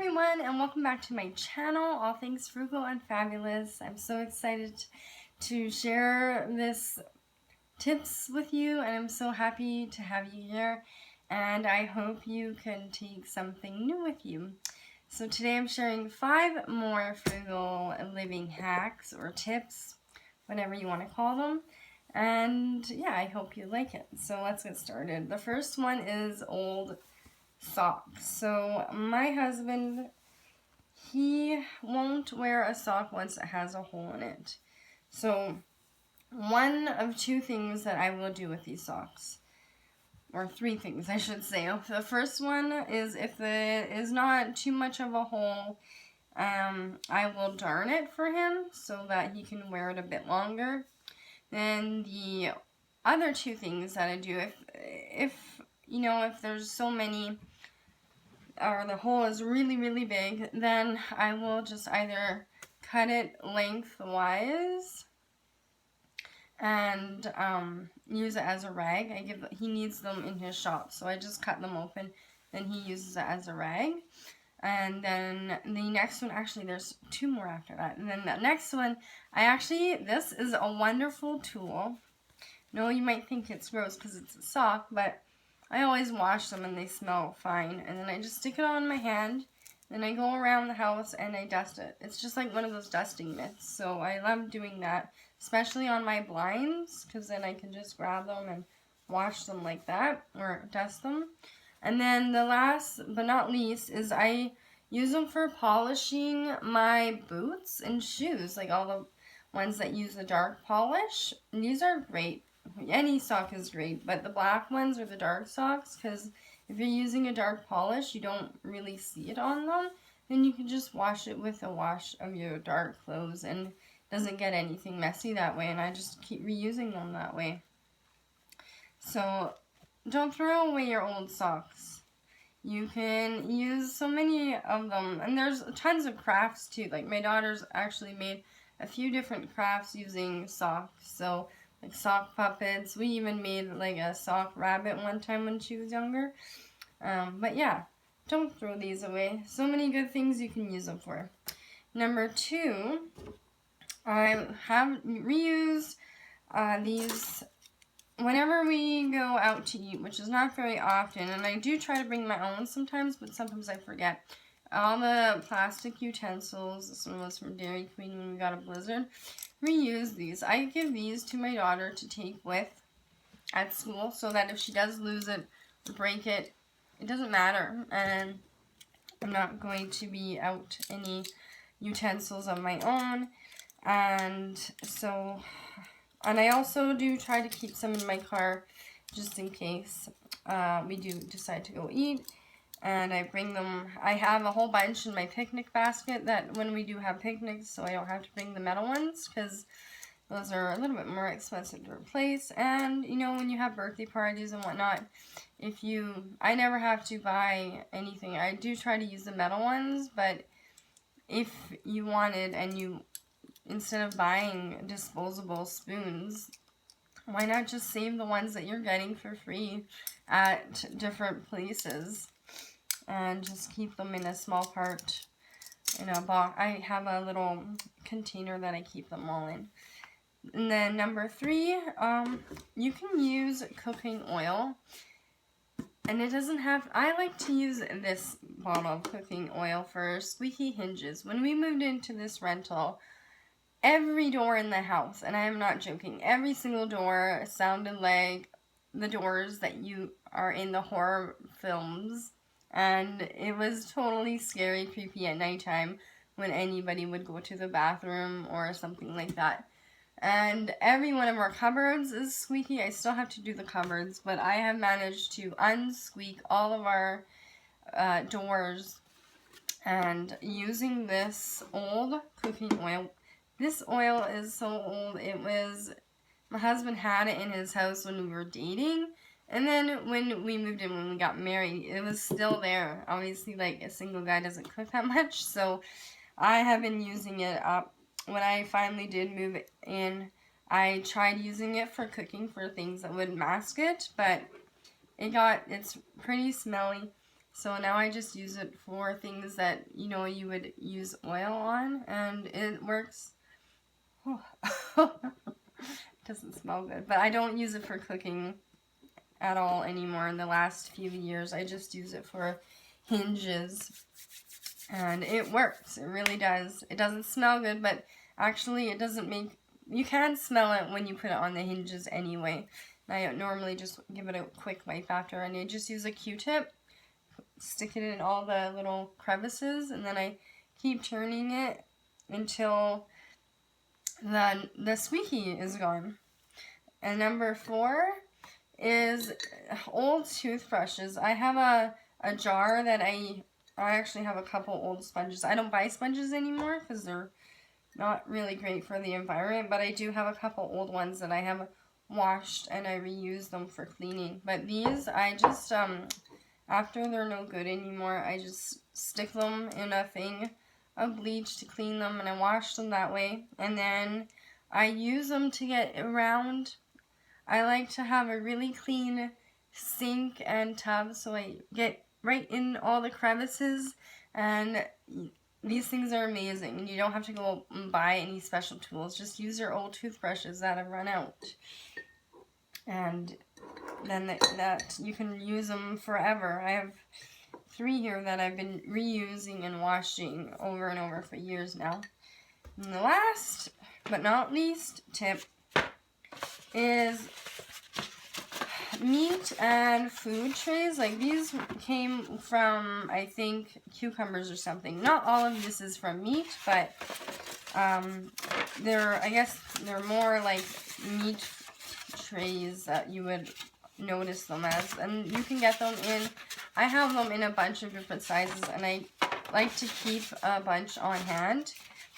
everyone, and welcome back to my channel, All Things Frugal and Fabulous. I'm so excited to share this tips with you, and I'm so happy to have you here, and I hope you can take something new with you. So today I'm sharing 5 more frugal living hacks or tips, whatever you want to call them. And yeah, I hope you like it. So let's get started. The first one is old socks. So my husband, he won't wear a sock once it has a hole in it. So one of 2 things that I will do with these socks, or 3 things I should say. The first one is if there is not too much of a hole, I will darn it for him so that he can wear it a bit longer. Then the other 2 things that I do, if you know, if there's so many, or the hole is really big, then I will just either cut it lengthwise and use it as a rag. He needs them in his shop, so I just cut them open, then he uses it as a rag. And then the next one, actually there's 2 more after that. And then the next one, this is a wonderful tool. No, you might think it's gross because it's a sock, but I always wash them and they smell fine. And then I just stick it on my hand, then I go around the house and I dust it. It's just like one of those dusting mitts. So I love doing that, especially on my blinds, because then I can just grab them and wash them like that, or dust them. And then the last but not least is I use them for polishing my boots and shoes, like all the ones that use the dark polish. And these are great. Any sock is great, but the black ones are the dark socks, because if you're using a dark polish, you don't really see it on them. Then you can just wash it with a wash of your dark clothes, and it doesn't get anything messy that way, and I just keep reusing them that way. So don't throw away your old socks. You can use so many of them, and there's tons of crafts too. Like my daughter's actually made a few different crafts using socks. So like sock puppets. We even made like a sock rabbit one time when she was younger. But yeah, don't throw these away. So many good things you can use them for. Number 2, I have reused these whenever we go out to eat, which is not very often, and I do try to bring my own sometimes, but sometimes I forget. All the plastic utensils, some of us from Dairy Queen when we got a blizzard, reuse these. I give these to my daughter to take with at school, so that if she does lose it or break it, it doesn't matter, and I'm not going to be out any utensils of my own. And so, and I also do try to keep some in my car just in case we do decide to go eat. And I bring them, I have a whole bunch in my picnic basket that when we do have picnics, so I don't have to bring the metal ones, because those are a little bit more expensive to replace. And you know, when you have birthday parties and whatnot, I never have to buy anything. I do try to use the metal ones, but if you wanted, and you, instead of buying disposable spoons, why not just save the ones that you're getting for free at different places and just keep them in a small part in a box. I have a little container that I keep them all in. And then number 3, you can use cooking oil. And it doesn't have, I like to use this bottle of cooking oil for squeaky hinges. When we moved into this rental, every door in the house, and I am not joking, every single door sounded like the doors that you are in the horror films. And it was totally scary, creepy at nighttime when anybody would go to the bathroom or something like that. And every one of our cupboards is squeaky. I still have to do the cupboards, but I have managed to unsqueak all of our doors, and using this old cooking oil. This oil is so old. My husband had it in his house when we were dating, and then when we moved in, when we got married, it was still there. Obviously, like, a single guy doesn't cook that much, so I have been using it up. When I finally did move in, I tried using it for cooking for things that would mask it, but it's pretty smelly. So now I just use it for things that, you know, you would use oil on, and it works. It doesn't smell good, but I don't use it for cooking at all anymore in the last few years. I just use it for hinges, and it works. It really does. It doesn't smell good, but actually it doesn't make, you can smell it when you put it on the hinges anyway. I normally just give it a quick wipe after, and I just use a Q-tip, stick it in all the little crevices, and then I keep turning it until the squeaky is gone. And number 4 is old toothbrushes. I have a jar that I actually have a couple old sponges. I don't buy sponges anymore because they're not really great for the environment, but I do have a couple old ones that I have washed and I reuse them for cleaning. But these, I just, after they're no good anymore, I just stick them in a thing of bleach to clean them, and I wash them that way. And then I use them to get around. I like to have a really clean sink and tub, so I get right in all the crevices, and these things are amazing. And you don't have to go and buy any special tools. Just use your old toothbrushes that have run out. And then that you can use them forever. I have 3 here that I've been reusing and washing over and over for years now. And the last but not least tip is meat and food trays. Like, these came from, I think, cucumbers or something. Not all of this is from meat, but I guess they're more like meat trays that you would notice them as, and you can get them in, I have them in a bunch of different sizes, and I like to keep a bunch on hand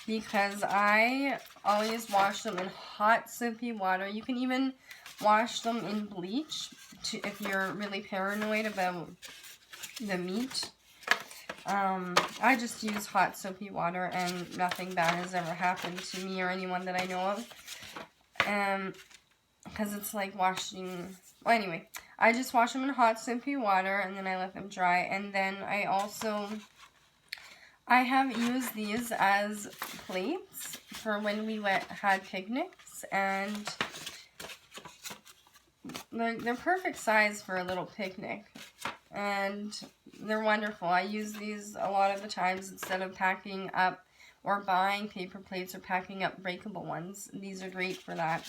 because I always wash them in hot soapy water. You can even wash them in bleach if you're really paranoid about the meat. I just use hot soapy water, and nothing bad has ever happened to me or anyone that I know of. Because it's like washing, well, anyway, I just wash them in hot soapy water, and then I let them dry. And then I have used these as plates for when we had picnics, and they're perfect size for a little picnic, and they're wonderful. I use these a lot of the times instead of packing up or buying paper plates or packing up breakable ones. These are great for that.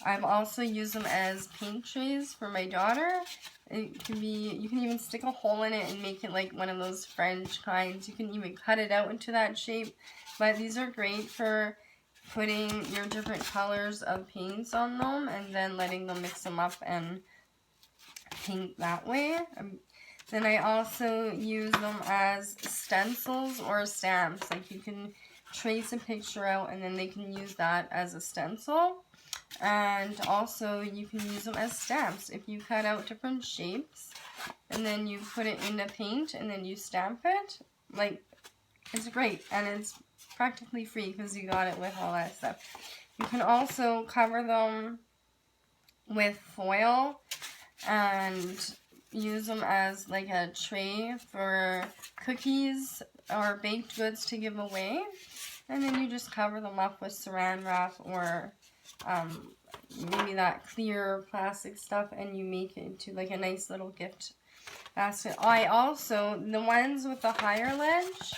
I've also used them as paint trays for my daughter. It can be, you can even stick a hole in it and make it like one of those French kinds. You can even cut it out into that shape. But these are great for putting your different colors of paints on them and then letting them mix them up and paint that way. Then I also use them as stencils or stamps. Like, you can trace a picture out and then they can use that as a stencil. And also you can use them as stamps. If you cut out different shapes and then you put it in the paint and then you stamp it, like, it's great. And it's practically free because you got it with all that stuff. You can also cover them with foil and use them as like a tray for cookies or baked goods to give away. And then you just cover them up with saran wrap or maybe that clear plastic stuff, and you make it into like a nice little gift basket. I also, the ones with the higher ledge,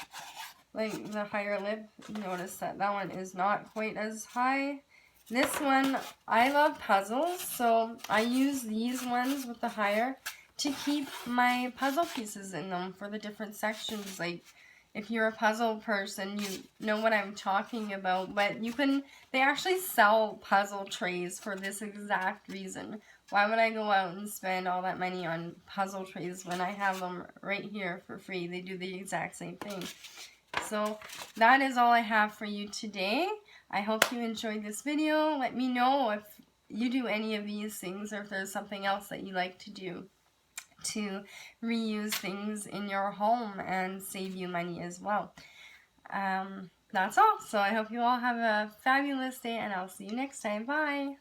like the higher lip, notice that that one is not quite as high. This one, I love puzzles, so I use these ones with the higher to keep my puzzle pieces in them for the different sections. Like, if you're a puzzle person, you know what I'm talking about. But you can, they actually sell puzzle trays for this exact reason. Why would I go out and spend all that money on puzzle trays when I have them right here for free? They do the exact same thing. So that is all I have for you today. I hope you enjoyed this video. Let me know if you do any of these things or if there's something else that you like to do to reuse things in your home and save you money as well. That's all. So I hope you all have a fabulous day, and I'll see you next time. Bye!